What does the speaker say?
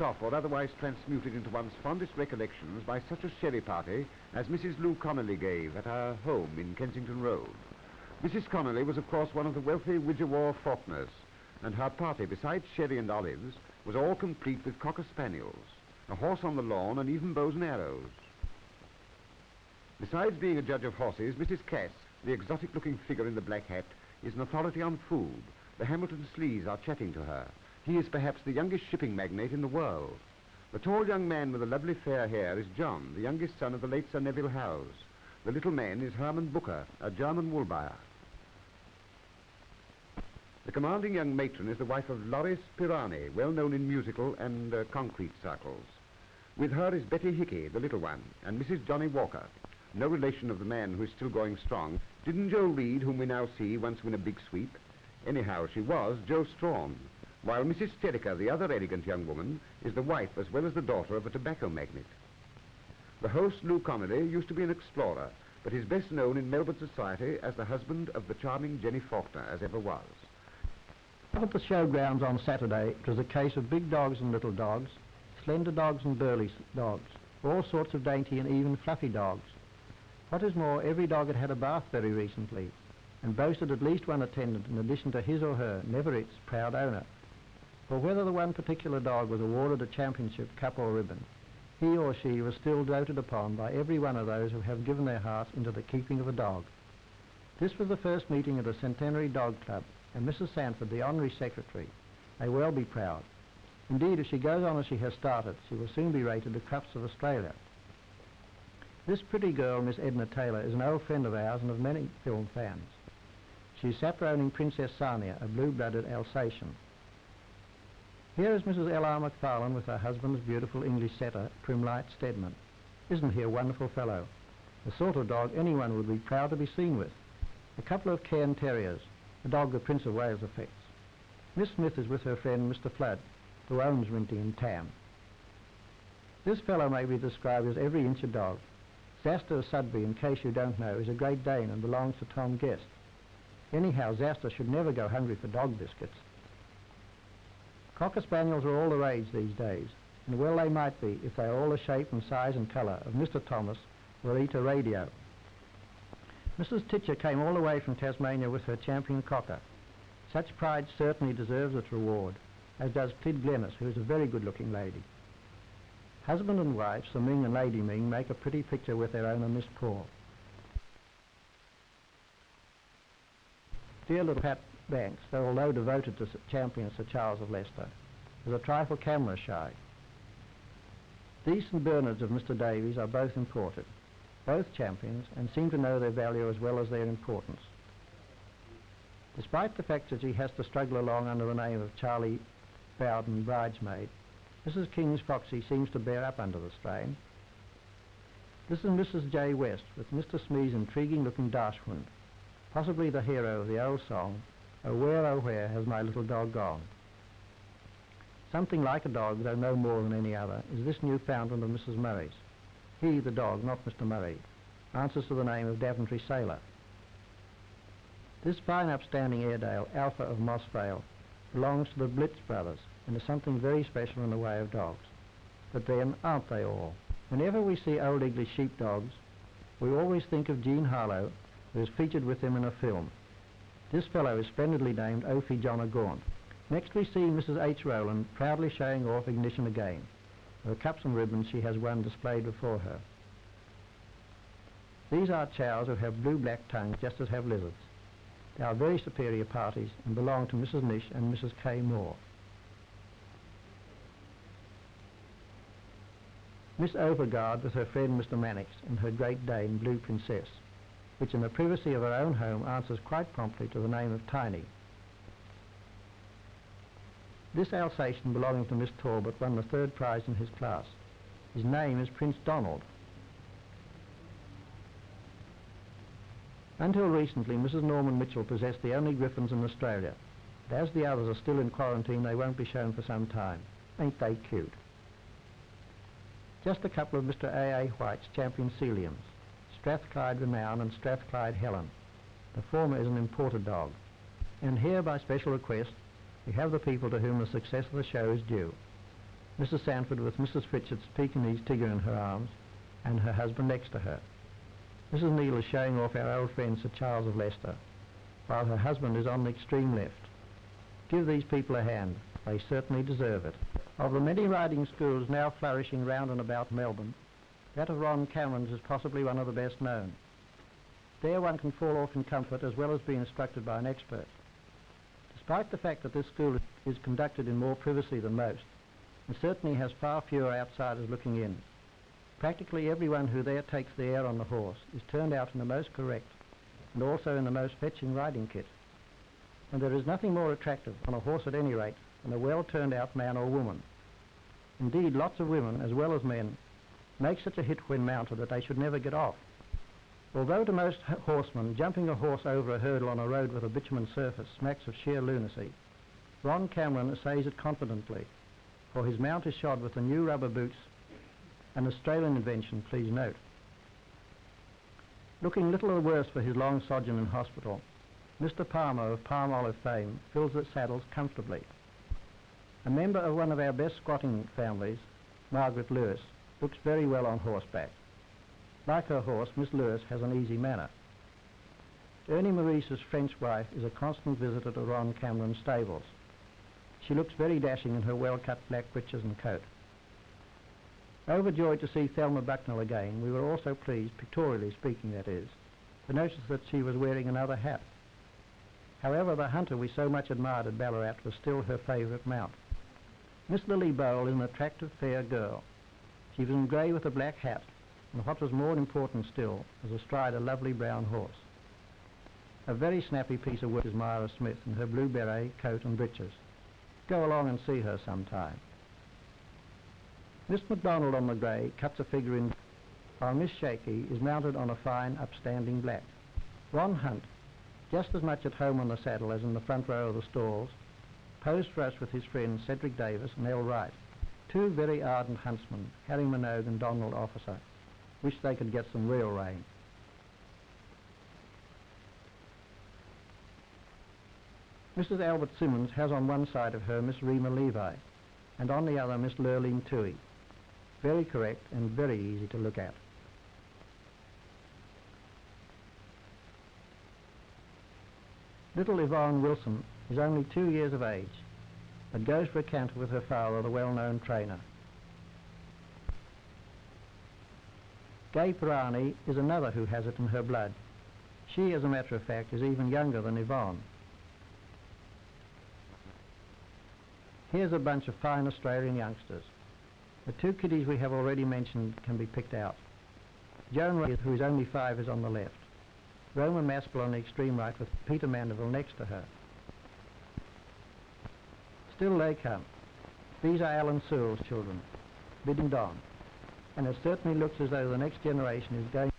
Off or otherwise transmuted into one's fondest recollections by such a sherry party as Mrs. Lou Connolly gave at her home in Kensington Road. Mrs. Connolly was, of course, one of the wealthy Widgerwar Faulkners, and her party, besides sherry and olives, was all complete with cocker spaniels, a horse on the lawn, and even bows and arrows. Besides being a judge of horses, Mrs. Cass, the exotic-looking figure in the black hat, is an authority on food. The Hamilton Slees are chatting to her. He is perhaps the youngest shipping magnate in the world. The tall young man with the lovely fair hair is John, the youngest son of the late Sir Neville Howes. The little man is Herman Booker, a German wool buyer. The commanding young matron is the wife of Loris Pirani, well known in musical and concrete circles. With her is Betty Hickey, the little one, and Mrs. Johnny Walker, no relation of the man who is still going strong. Didn't Joe Reed, whom we now see, once win a big sweep? Anyhow, she was Joe Strawn, while Mrs. Steriker, the other elegant young woman, is the wife as well as the daughter of a tobacco magnate. The host, Lou Connolly, used to be an explorer, but is best known in Melbourne society as the husband of the charming Jenny Faulkner, as ever was. At the showgrounds on Saturday, it was a case of big dogs and little dogs, slender dogs and burly dogs, all sorts of dainty and even fluffy dogs. What is more, every dog had had a bath very recently, and boasted at least one attendant in addition to his or her, never its, proud owner. For whether the one particular dog was awarded a championship, cup or ribbon, he or she was still doted upon by every one of those who have given their hearts into the keeping of a dog. This was the first meeting of the Centenary Dog Club, and Mrs. Sanford, the honorary secretary, may well be proud. Indeed, if she goes on as she has started, she will soon be rated the Crufts of Australia. This pretty girl, Miss Edna Taylor, is an old friend of ours and of many film fans. She is chaperoning Princess Sania, a blue-blooded Alsatian. Here is Mrs. L.R. McFarlane with her husband's beautiful English setter, Primlight Stedman. Isn't he a wonderful fellow? The sort of dog anyone would be proud to be seen with. A couple of Cairn Terriers, the dog the Prince of Wales affects. Miss Smith is with her friend Mr. Flood, who owns Rinty and Tam. This fellow may be described as every inch a dog. Zaster Sudbury, in case you don't know, is a Great Dane and belongs to Tom Guest. Anyhow, Zaster should never go hungry for dog biscuits. Cocker Spaniels are all the rage these days, and well they might be if they are all the shape and size and colour of Mr. Thomas Warita Radio. Mrs. Titcher came all the way from Tasmania with her champion cocker. Such pride certainly deserves its reward, as does Tid Glennis, who is a very good-looking lady. Husband and wife, Sir Ming and Lady Ming, make a pretty picture with their owner, Miss Paul. Dear little Pat Banks, though although devoted to champion Sir Charles of Leicester, is a trifle camera shy. These St. Bernards of Mr. Davies are both imported, both champions, and seem to know their value as well as their importance. Despite the fact that she has to struggle along under the name of Charlie Bowden Bridesmaid, Mrs. King's Foxy seems to bear up under the strain. This is Mrs. J. West with Mr. Smee's intriguing-looking Dashwood, possibly the hero of the old song, "Oh where has my little dog gone?" Something like a dog, though no more than any other, is this Newfoundland of Mrs. Murray's. He, the dog, not Mr. Murray, answers to the name of Daventry Sailor. This fine upstanding Airedale, Alpha of Moss Vale, belongs to the Blitz brothers and is something very special in the way of dogs. But then, aren't they all? Whenever we see Old English sheepdogs, we always think of Jean Harlow, who is featured with them in a film. This fellow is splendidly named Ophi John O'Gaunt. Next we see Mrs. H. Rowland proudly showing off Ignition Again, the cups and ribbons she has won displayed before her. These are chows who have blue-black tongues just as have lizards. They are very superior parties and belong to Mrs. Nish and Mrs. K. Moore. Miss Overguard with her friend Mr. Mannix and her Great Dane Blue Princess, which in the privacy of her own home answers quite promptly to the name of Tiny. This Alsatian belonging to Miss Talbot won the 3rd prize in his class. His name is Prince Donald. Until recently, Mrs. Norman Mitchell possessed the only griffons in Australia, but as the others are still in quarantine, they won't be shown for some time. Ain't they cute? Just a couple of Mr. A.A. White's champion Celiums, Strathclyde Renown and Strathclyde Helen. The former is an imported dog. And here, by special request, we have the people to whom the success of the show is due. Mrs. Sanford with Mrs. Fritchett's Pekingese Tigger in her arms, and her husband next to her. Mrs. Neal is showing off our old friend Sir Charles of Leicester, while her husband is on the extreme left. Give these people a hand. They certainly deserve it. Of the many riding schools now flourishing round and about Melbourne, that of Ron Cameron's is possibly one of the best known. There one can fall off in comfort as well as be instructed by an expert. Despite the fact that this school is conducted in more privacy than most, and certainly has far fewer outsiders looking in, practically everyone who there takes the air on the horse is turned out in the most correct and also in the most fetching riding kit. And there is nothing more attractive on a horse at any rate than a well-turned-out man or woman. Indeed, lots of women, as well as men, make such a hit when mounted that they should never get off. Although to most horsemen, jumping a horse over a hurdle on a road with a bitumen surface smacks of sheer lunacy, Ron Cameron says it confidently, for his mount is shod with the new rubber boots, an Australian invention, please note. Looking little the worse for his long sojourn in hospital, Mr. Palmer of Palmolive fame fills the saddles comfortably. A member of one of our best squatting families, Margaret Lewis, looks very well on horseback. Like her horse, Miss Lewis has an easy manner. Ernie Maurice's French wife is a constant visitor to Ron Cameron's stables. She looks very dashing in her well-cut black breeches and coat. Overjoyed to see Thelma Bucknell again, we were also pleased, pictorially speaking that is, to notice that she was wearing another hat. However, the hunter we so much admired at Ballarat was still her favourite mount. Miss Lily Bowl is an attractive, fair girl. She was in grey with a black hat, and what was more important still, was astride a lovely brown horse. A very snappy piece of work is Myra Smith in her blue beret, coat and breeches. Go along and see her sometime. Miss MacDonald on the grey cuts a figure in, while Miss Shaky is mounted on a fine, upstanding black. Ron Hunt, just as much at home on the saddle as in the front row of the stalls, posed for us with his friends Cedric Davis and Elle Wright, two very ardent huntsmen, Harry Minogue and Donald Officer. Wish they could get some real rain. Mrs. Albert Simmons has on one side of her Miss Rima Levi, and on the other Miss Lurleen Toohey. Very correct and very easy to look at. Little Yvonne Wilson is only 2 years of age, but goes for a canter with her father, the well-known trainer. Gay Pirani is another who has it in her blood. She, as a matter of fact, is even younger than Yvonne. Here's a bunch of fine Australian youngsters. The two kiddies we have already mentioned can be picked out. Joan Ray, who is only 5, is on the left. Roma Maspel on the extreme right with Peter Mandeville next to her. Still they come. These are Alan Sewell's children, bidding Don, and it certainly looks as though the next generation is going